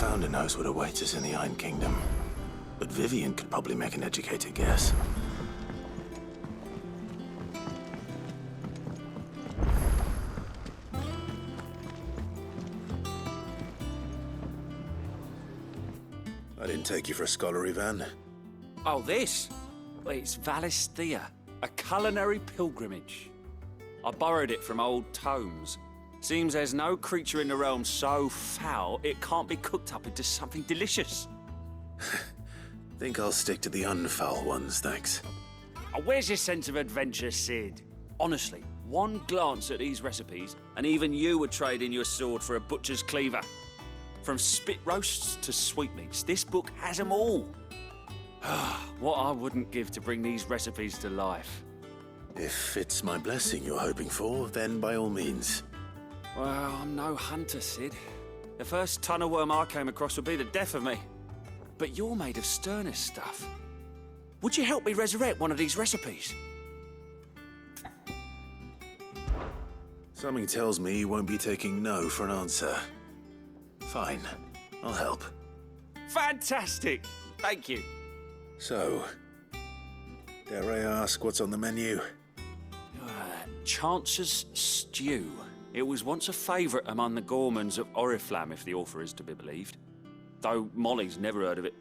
founder knows what awaits us in the Iron Kingdom. But Vivian could probably make an educated guess. I didn't take you for a scholar, Ivan. Oh, this? Well, it's Valisthea, a culinary pilgrimage. I borrowed it from old tomes. Seems there's no creature in the realm so foul it can't be cooked up into something delicious. Think I'll stick to the unfoul ones, thanks. Oh, where's your sense of adventure, Sid? Honestly, one glance at these recipes, and even you would trade in your sword for a butcher's cleaver. From spit roasts to sweetmeats, this book has them all. What I wouldn't give to bring these recipes to life. If it's my blessing you're hoping for, then by all means. Well, I'm no hunter, Sid. The first tunnel worm I came across would be the death of me. But you're made of sterner stuff. Would you help me resurrect one of these recipes? Something tells me you won't be taking no for an answer. Fine, I'll help. Fantastic! Thank you. So, dare I ask what's on the menu? Chance's Stew. It was once a favourite among the gourmands of Oriflamme, if the author is to be believed. Though Molly's never heard of it.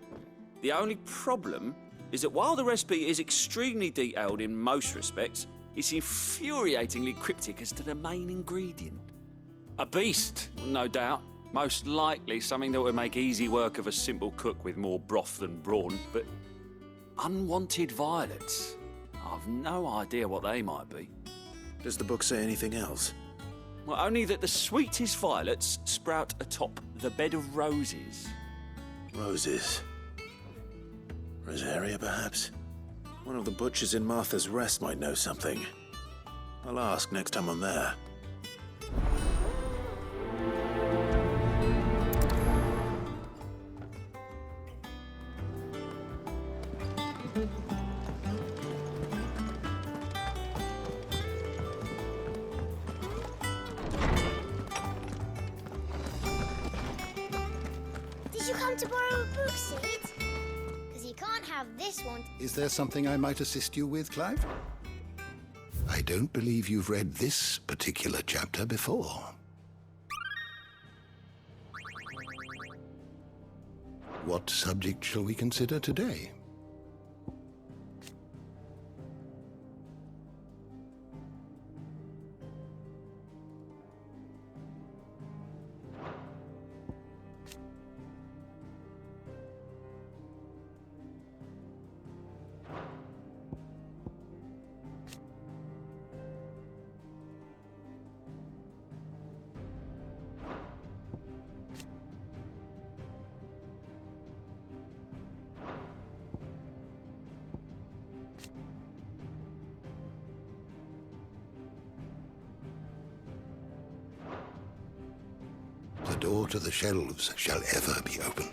The only problem is that while the recipe is extremely detailed in most respects, it's infuriatingly cryptic as to the main ingredient. A beast, no doubt. Most likely something that would make easy work of a simple cook with more broth than brawn, but unwanted violets. I've no idea what they might be. Does the book say anything else? Well, only that the sweetest violets sprout atop the bed of roses. Roses. Rosaria, perhaps? One of the butchers in Martha's Rest might know something. I'll ask next time I'm there. Did you come to borrow a book, Sid? Because you can't have this one. Is there something I might assist you with, Clive? I don't believe you've read this particular chapter before. What subject shall we consider today? The door to the shelves shall ever be open.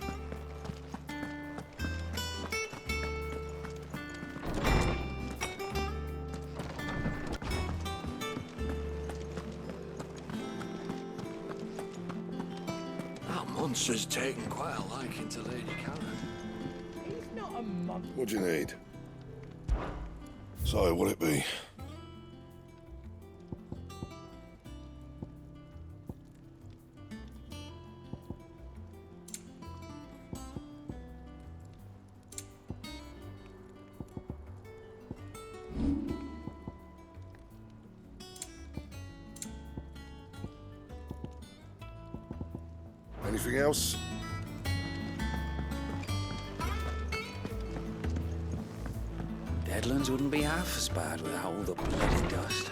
That monster's taken quite a liking to Lady Karen. He's not a monster. What do you need? So, what'll it be? Anything else? Deadlands wouldn't be half as bad without all the bloody dust.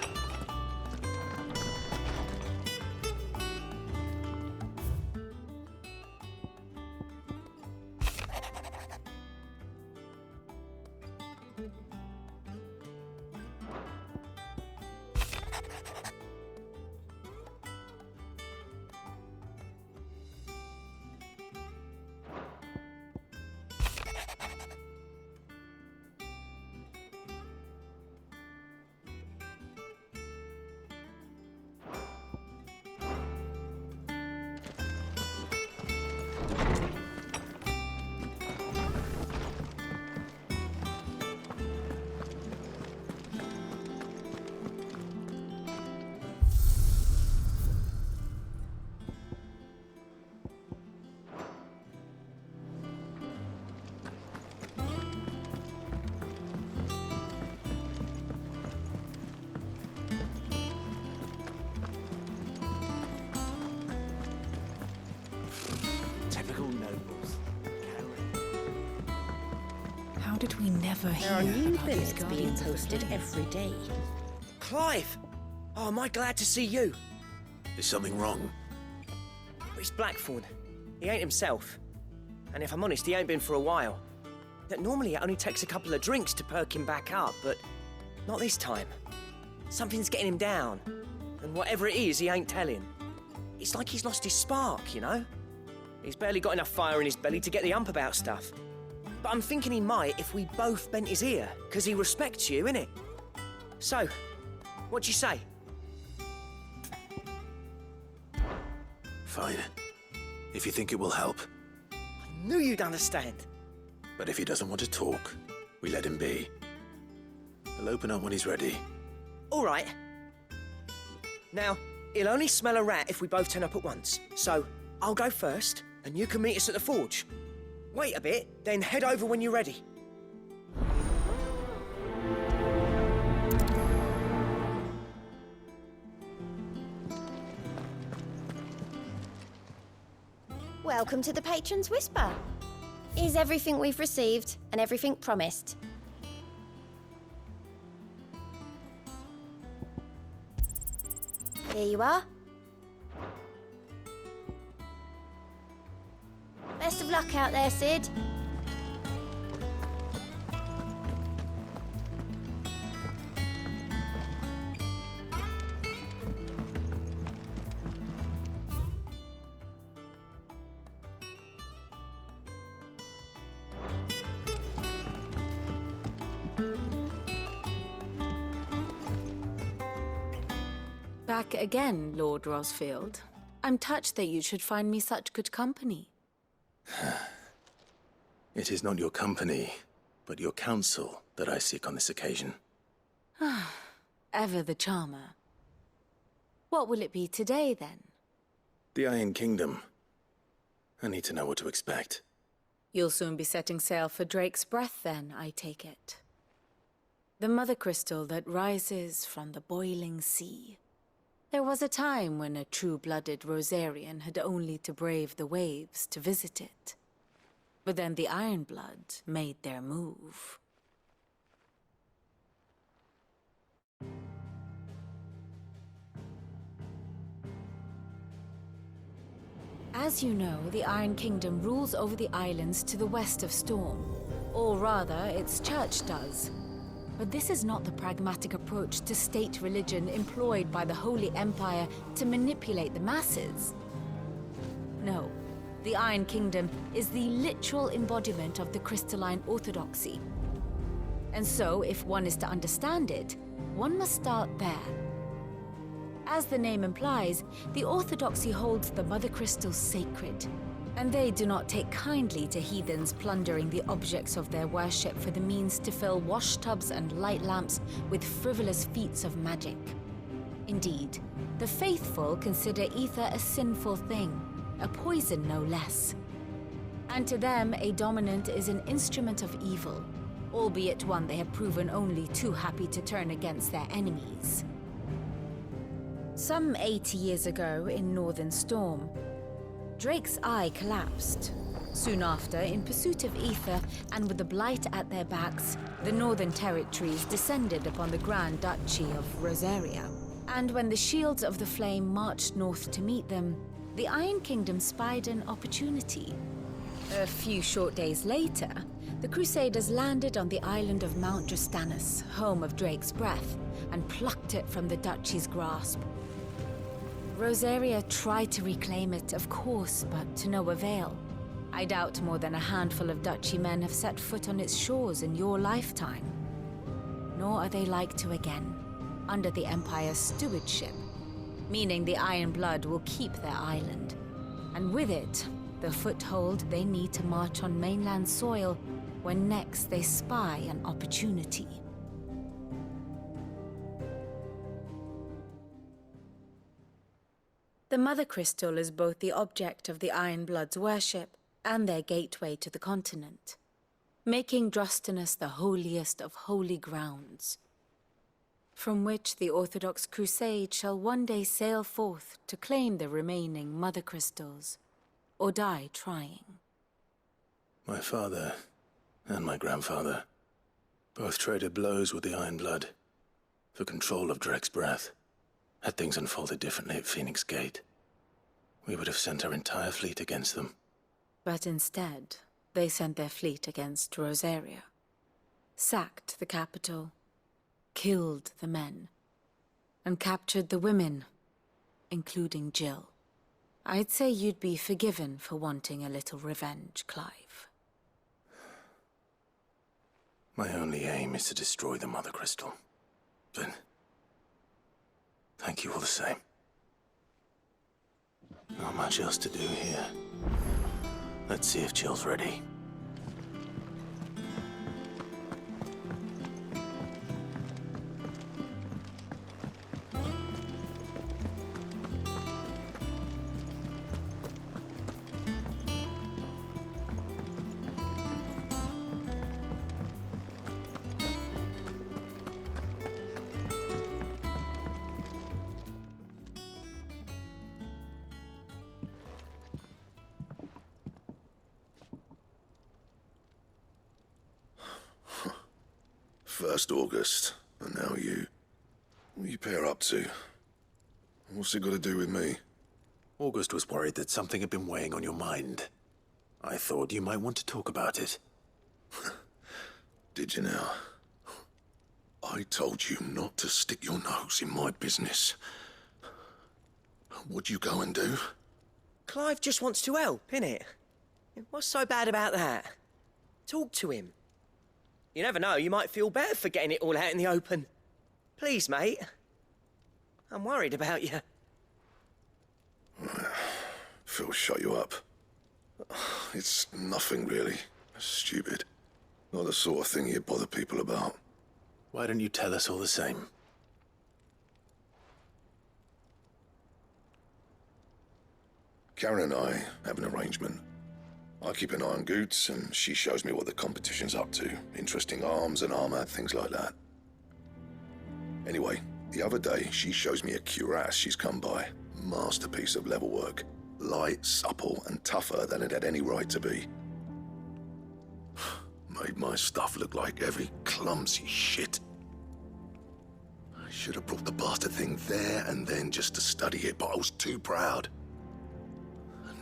How did we never There are hear new about these billets being guardians of the posted flame? every day. Clive! Oh, am I glad to see you? Is something wrong? It's Blackthorn. He ain't himself. And if I'm honest, he ain't been for a while. That normally it only takes a couple of drinks to perk him back up, but not this time. Something's getting him down. And whatever it is, he ain't telling. It's like he's lost his spark, you know? He's barely got enough fire in his belly to get the ump about stuff. But I'm thinking he might if we both bent his ear, because he respects you, innit? So, what do you say? Fine. If you think it will help. I knew you'd understand. But if he doesn't want to talk, we let him be. He'll open up when he's ready. All right. Now, he'll only smell a rat if we both turn up at once. So, I'll go first, and you can meet us at the forge. Wait a bit, then head over when you're ready. Welcome to the Patron's Whisper. Is everything we've received and everything promised? Here you are. Best of luck out there, Sid. Back again, Lord Rosfield. I'm touched that you should find me such good company. It is not your company, but your counsel that I seek on this occasion. Ever the charmer. What will it be today, then? The Iron Kingdom. I need to know what to expect. You'll soon be setting sail for Drake's Breath, then, I take it. The mother crystal that rises from the boiling sea. There was a time when a true-blooded Rosarian had only to brave the waves to visit it. But then the Ironblood made their move. As you know, the Iron Kingdom rules over the islands to the west of Storm. Or rather, its church does. But this is not the pragmatic approach to state religion employed by the Holy Empire to manipulate the masses. No, the Iron Kingdom is the literal embodiment of the crystalline orthodoxy. And so, if one is to understand it, one must start there. As the name implies, the orthodoxy holds the mother crystals sacred, and they do not take kindly to heathens plundering the objects of their worship for the means to fill washtubs and light lamps with frivolous feats of magic. Indeed, the faithful consider ether a sinful thing, a poison no less. And to them, a dominant is an instrument of evil, albeit one they have proven only too happy to turn against their enemies. Some 80 years ago in Northern Storm, Drake's eye collapsed. Soon after, in pursuit of ether and with the blight at their backs, the Northern Territories descended upon the Grand Duchy of Rosaria. And when the Shields of the Flame marched north to meet them, the Iron Kingdom spied an opportunity. A few short days later, the Crusaders landed on the island of Mount Justanus, home of Drake's Breath, and plucked it from the Duchy's grasp. Rosaria tried to reclaim it, of course, but to no avail. I doubt more than a handful of Duchy men have set foot on its shores in your lifetime. Nor are they like to again, under the Empire's stewardship, meaning the Iron Blood will keep their island. And with it, the foothold they need to march on mainland soil when next they spy an opportunity. The Mother Crystal is both the object of the Iron Blood's worship and their gateway to the continent, making Drostanus the holiest of holy grounds, from which the Orthodox Crusade shall one day sail forth to claim the remaining Mother Crystals, or die trying. My father and my grandfather both traded blows with the Iron Blood for control of Drake's breath. Had things unfolded differently at Phoenix Gate, we would have sent our entire fleet against them. But instead, they sent their fleet against Rosaria, sacked the capital, killed the men, and captured the women, including Jill. I'd say you'd be forgiven for wanting a little revenge, Clive. My only aim is to destroy the Mother Crystal. But thank you all the same. Not much else to do here. Let's see if Jill's ready. First August, and now you. What are you pair up to? What's it got to do with me? August was worried that something had been weighing on your mind. I thought you might want to talk about it. Did you now? I told you not to stick your nose in my business. What'd you go and do? Clive just wants to help, innit? What's so bad about that? Talk to him. You never know, you might feel better for getting it all out in the open. Please, mate. I'm worried about you. Phil shut you up. It's nothing really. Stupid. Not the sort of thing you bother people about. Why don't you tell us all the same? Karen and I have an arrangement. I keep an eye on Goots, and she shows me what the competition's up to. Interesting arms and armor, things like that. Anyway, the other day, she shows me a cuirass she's come by. Masterpiece of level work. Light, supple, and tougher than it had any right to be. Made my stuff look like every clumsy shit. I should have brought the bastard thing there and then just to study it, but I was too proud.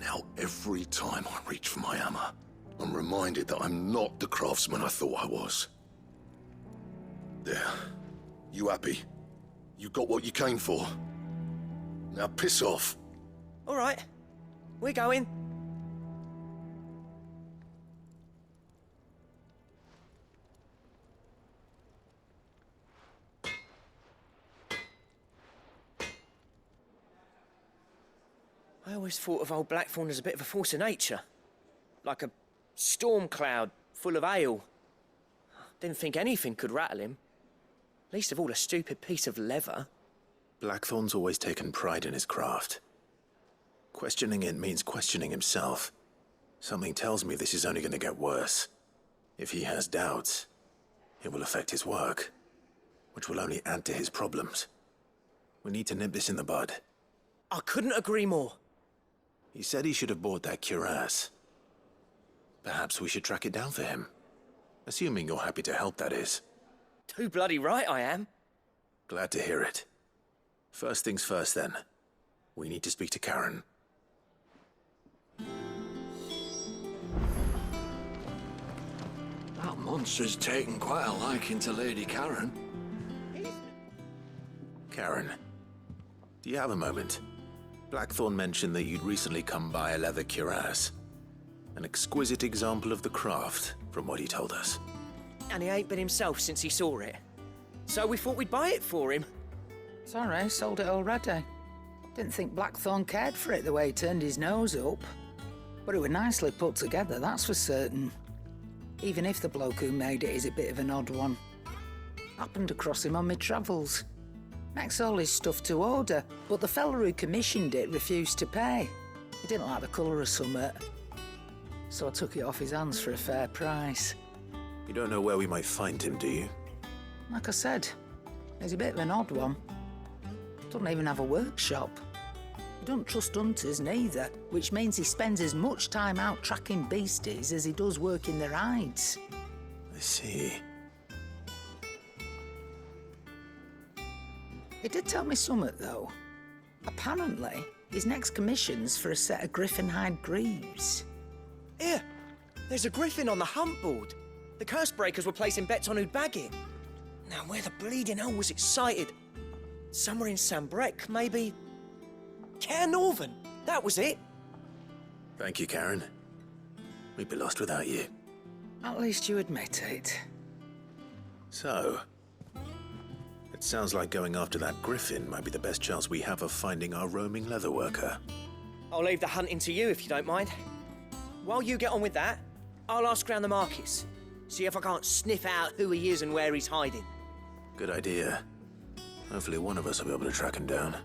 Now, every time I reach for my hammer, I'm reminded that I'm not the craftsman I thought I was. There. You happy? You got what you came for. Now piss off. All right. We're going. I always thought of old Blackthorn as a bit of a force of nature. Like a storm cloud full of hail. Didn't think anything could rattle him. Least of all a stupid piece of leather. Blackthorn's always taken pride in his craft. Questioning it means questioning himself. Something tells me this is only going to get worse. If he has doubts, it will affect his work, which will only add to his problems. We need to nip this in the bud. I couldn't agree more. He said he should have bought that cuirass. Perhaps we should track it down for him. Assuming you're happy to help, that is. Too bloody right I am. Glad to hear it. First things first, then. We need to speak to Karen. That monster's taken quite a liking to Lady Karen. Karen, do you have a moment? Blackthorn mentioned that you'd recently come by a leather cuirass. An exquisite example of the craft, from what he told us. And he ain't been himself since he saw it. So we thought we'd buy it for him. Sorry, sold it already. Didn't think Blackthorn cared for it the way he turned his nose up. But it was nicely put together, that's for certain. Even if the bloke who made it is a bit of an odd one. Happened across him on my travels. Makes all his stuff to order, but the fella who commissioned it refused to pay. He didn't like the colour of summit. So I took it off his hands for a fair price. You don't know where we might find him, do you? Like I said, he's a bit of an odd one. Doesn't even have a workshop. He don't trust hunters neither, which means he spends as much time out tracking beasties as he does working their hides. I see. He did tell me something, though. Apparently, his next commission's for a set of griffin hide greaves. Here, there's a griffin on the hunt board. The curse breakers were placing bets on who'd bag it. Now, where the bleeding hell was it sighted? Somewhere in Sambrec, maybe... Care Northern, that was it. Thank you, Karen. We'd be lost without you. At least you admit it. So, it sounds like going after that griffin might be the best chance we have of finding our roaming leatherworker. I'll leave the hunting to you if you don't mind. While you get on with that, I'll ask round the markets. See if I can't sniff out who he is and where he's hiding. Good idea. Hopefully one of us will be able to track him down.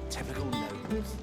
Typical nobles.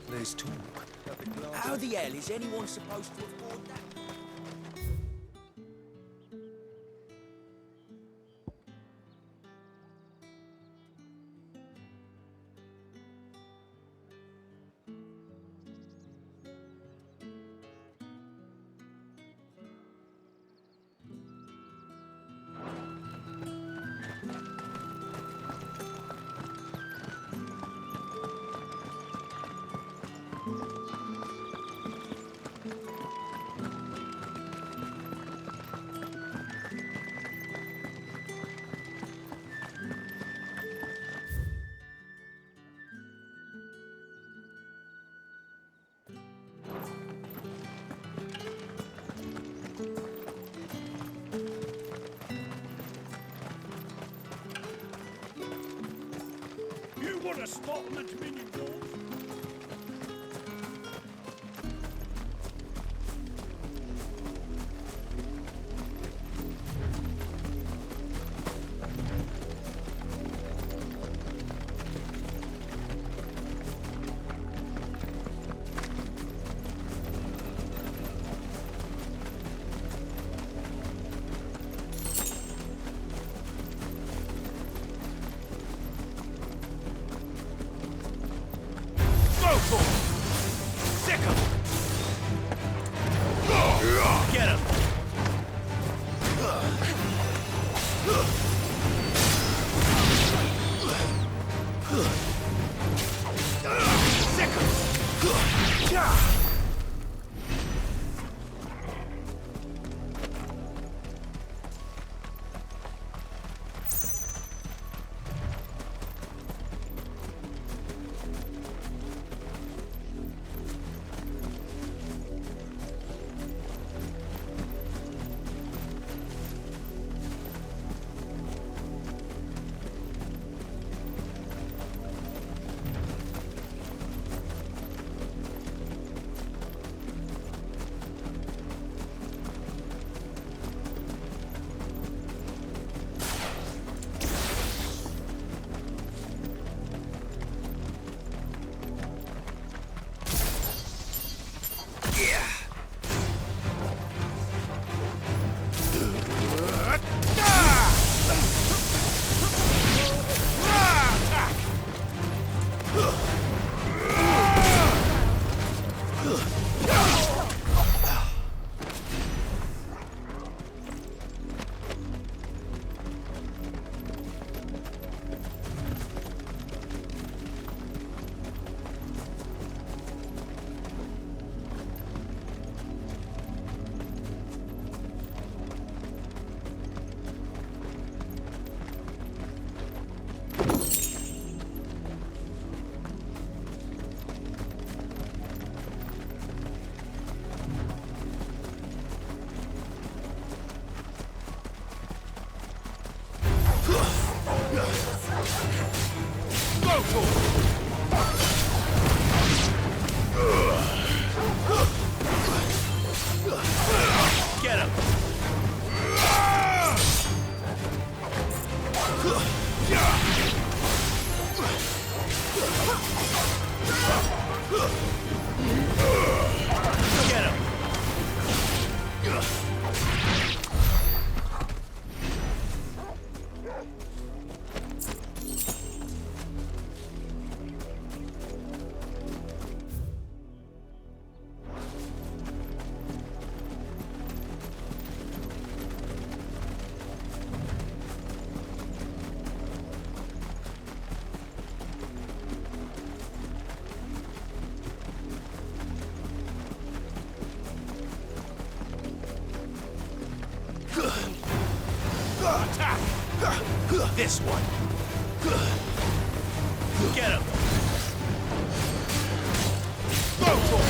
There's talk. How the hell is anyone supposed to afford that? Put a spot on the Dominion walls. This one. Get him. Go for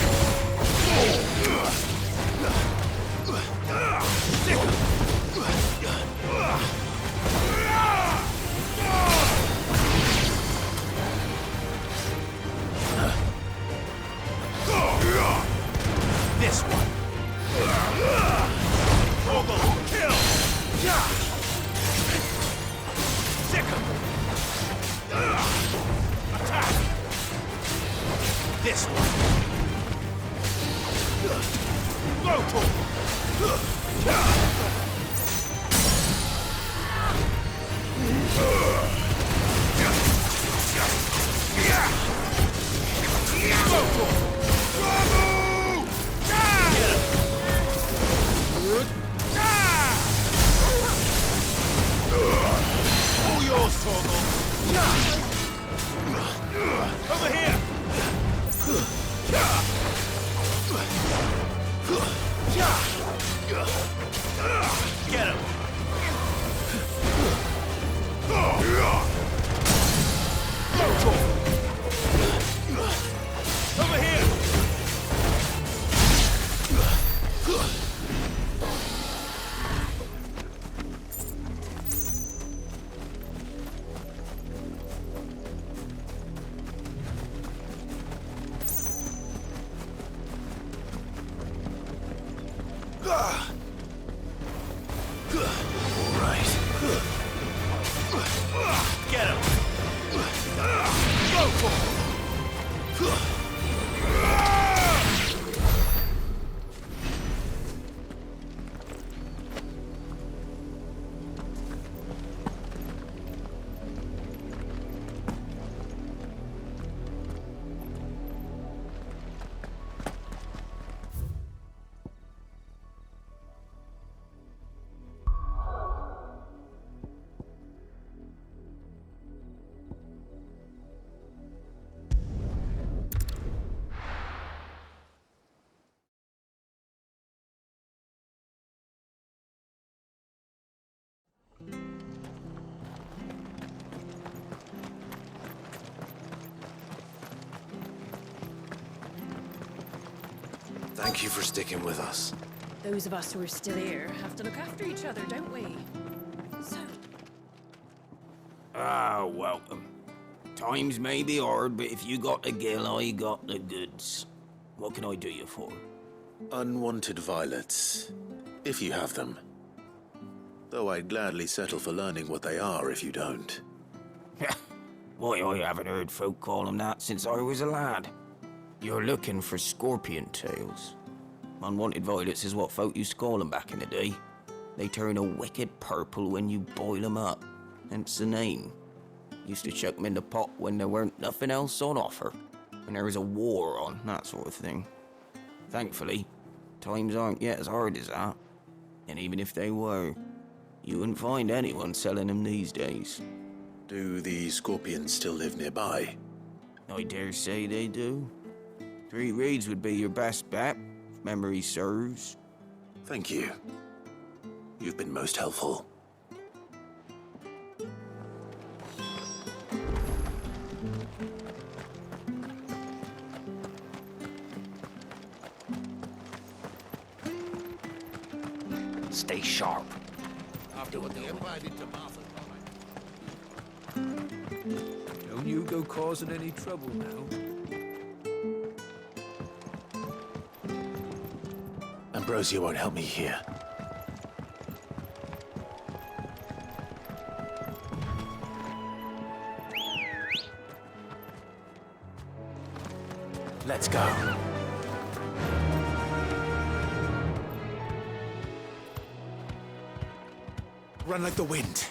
this one. Kill. Attack! This one! Go for all yours, Torgal! Over here! Get him! Over here! Thank you for sticking with us. Those of us who are still here have to look after each other, don't we? So, Ah, welcome. Times may be hard, but if you got the gill, I got the goods. What can I do you for? Unwanted violets, if you have them. Though I'd gladly settle for learning what they are if you don't. Why, I haven't heard folk call them that since I was a lad. You're looking for scorpion tails. Unwanted violets is what folk used to call them back in the day. They turn a wicked purple when you boil them up, hence the name. Used to chuck them in the pot when there weren't nothing else on offer, when there was a war on, that sort of thing. Thankfully, times aren't yet as hard as that. And even if they were, you wouldn't find anyone selling them these days. Do the scorpions still live nearby? I dare say they do. 3 reeds would be your best bet, if memory serves. Thank you. You've been most helpful. Stay sharp. After what they invited to Martha. Don't you go causing any trouble now. Ambrosia won't help me here. Let's go. Run like the wind.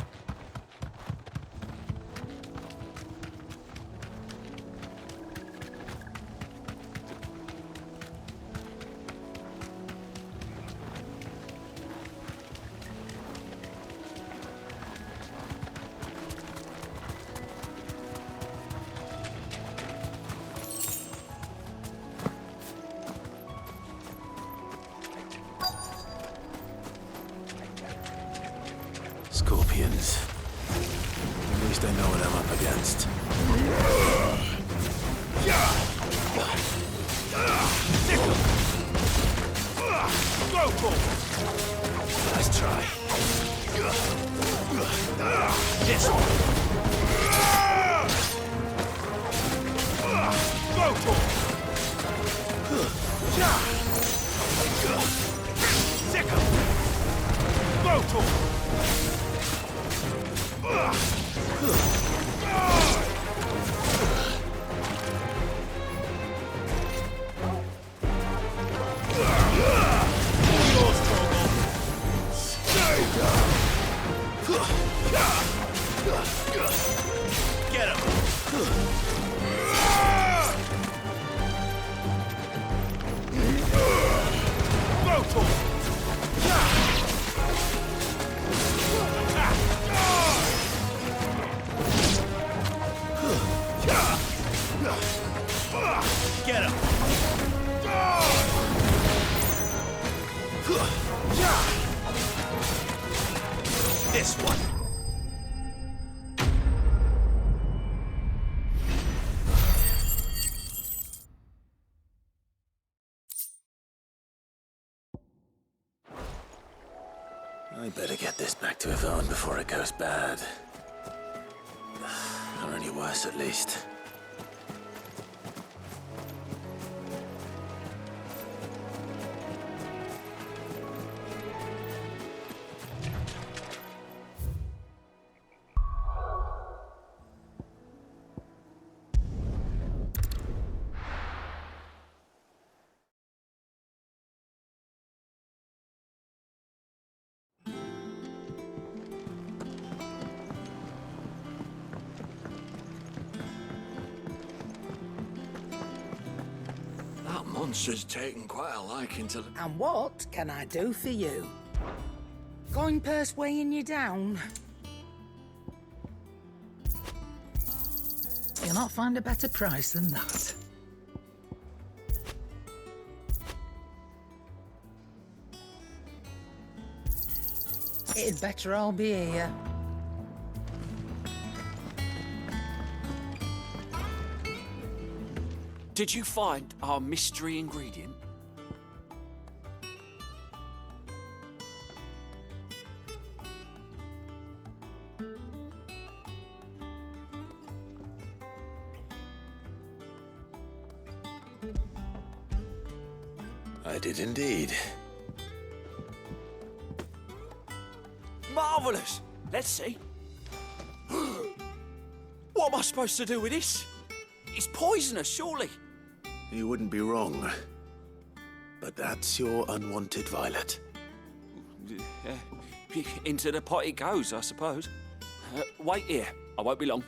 Scorpions. At least I know what I'm up against. Go for Nice try. this one. Go for Sick 'em. Go for Get him! Go for Get him! This one. I better get this back to Yvonne before it goes bad. Or any worse, at least. That monster's taken quite a liking to... And what can I do for you? Coin purse weighing you down? You'll not find a better price than that. It'd better all be here. Did you find our mystery ingredient? I did indeed. Marvellous! Let's see. What am I supposed to do with this? It's poisonous, surely. You wouldn't be wrong. But that's your unwanted violet. Into the pot it goes, I suppose. Wait here. I won't be long.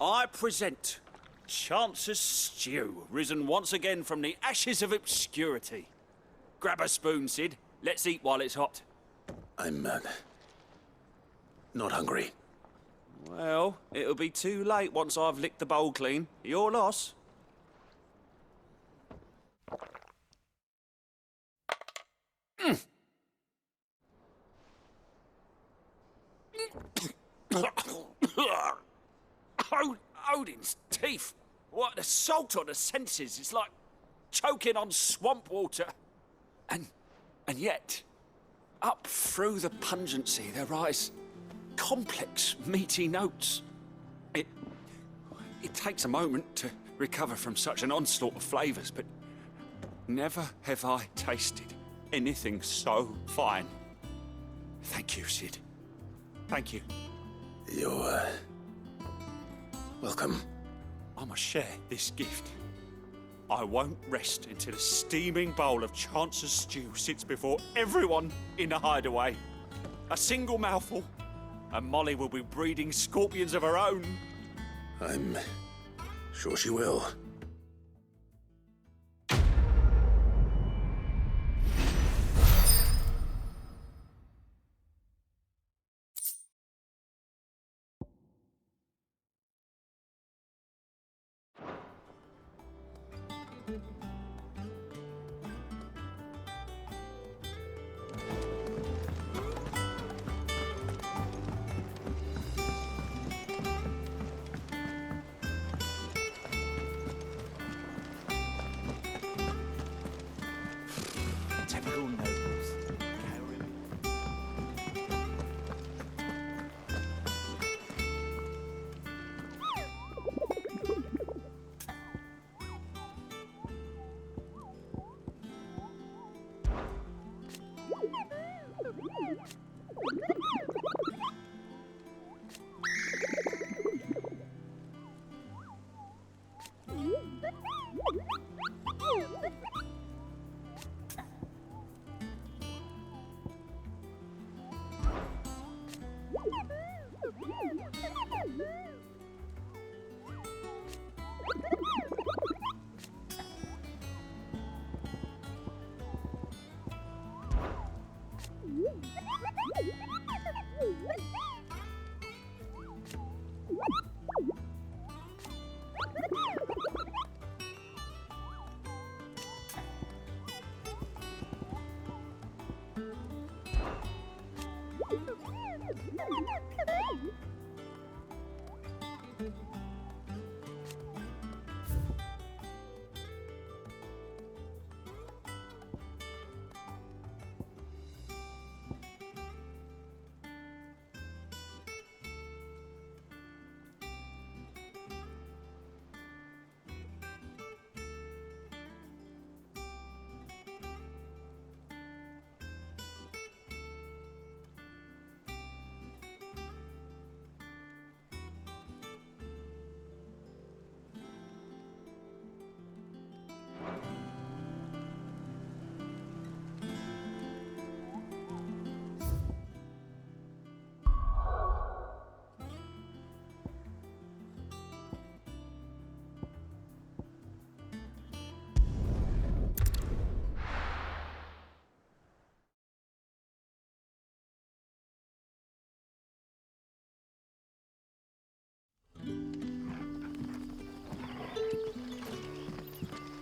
I present Chance's Stew, risen once again from the ashes of obscurity. Grab a spoon, Sid. Let's eat while it's hot. I'm, not hungry. Well, it'll be too late once I've licked the bowl clean. Your loss. Odin's teeth. What an assault on the senses. It's like choking on swamp water. And yet, up through the pungency, there rise complex, meaty notes. It takes a moment to recover from such an onslaught of flavours, but never have I tasted anything so fine. Thank you, Sid. Thank you. You're, welcome. I must share this gift. I won't rest until a steaming bowl of Chance's stew sits before everyone in the hideaway. A single mouthful, and Molly will be breeding scorpions of her own. I'm sure she will. Typical nobles.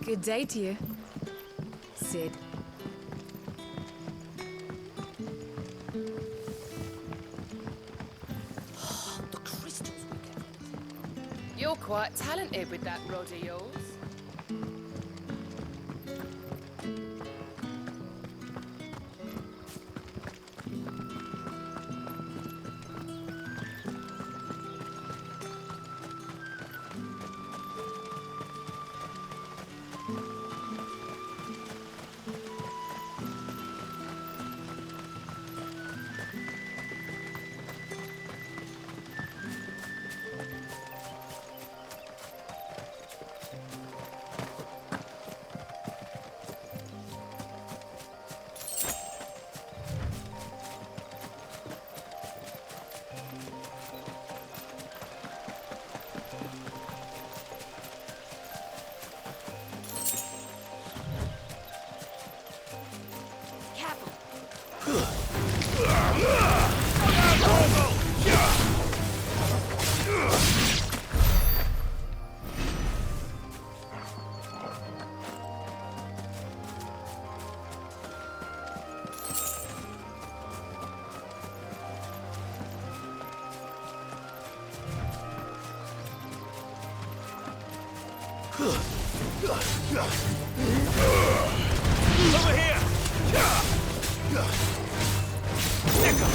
Good day to you, Sid. The crystals we get. You're quite talented with that rod of yours. Over here! Stick 'em!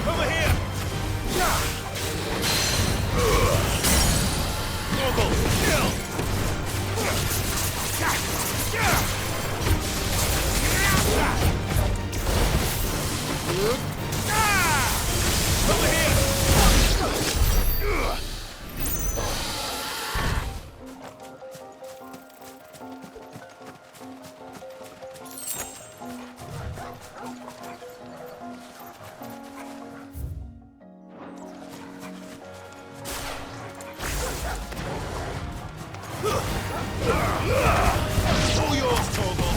Over here! Google, kill! Over here! All yours, Torgal.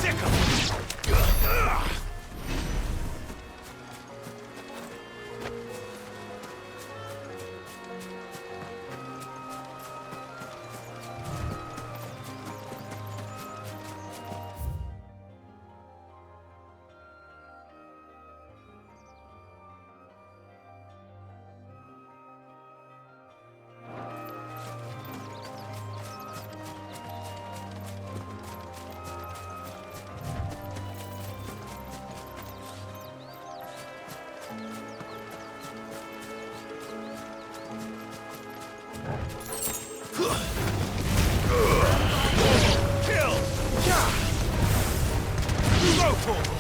Sick 'em. Kill! Go, Torgal!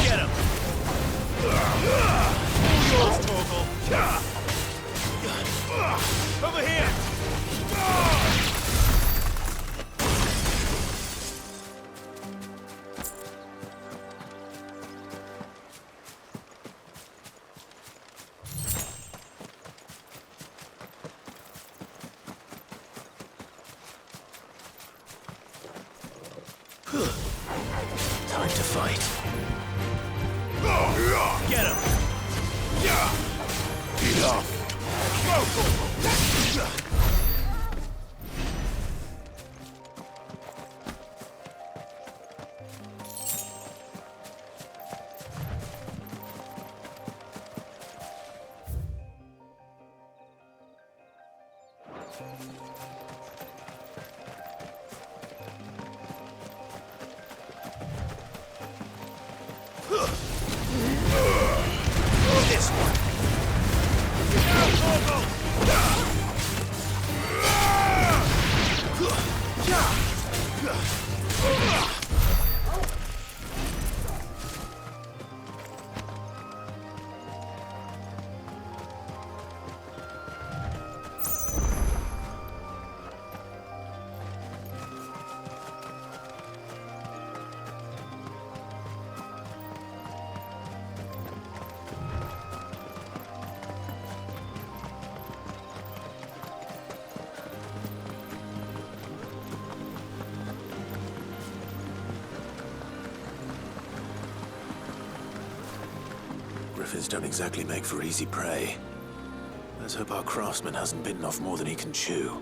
Get him! Yours, Torgal! Over here! Time to fight. Get him! Enough! Go, Torgal! This one! Griffins don't exactly make for easy prey. Let's hope our craftsman hasn't bitten off more than he can chew.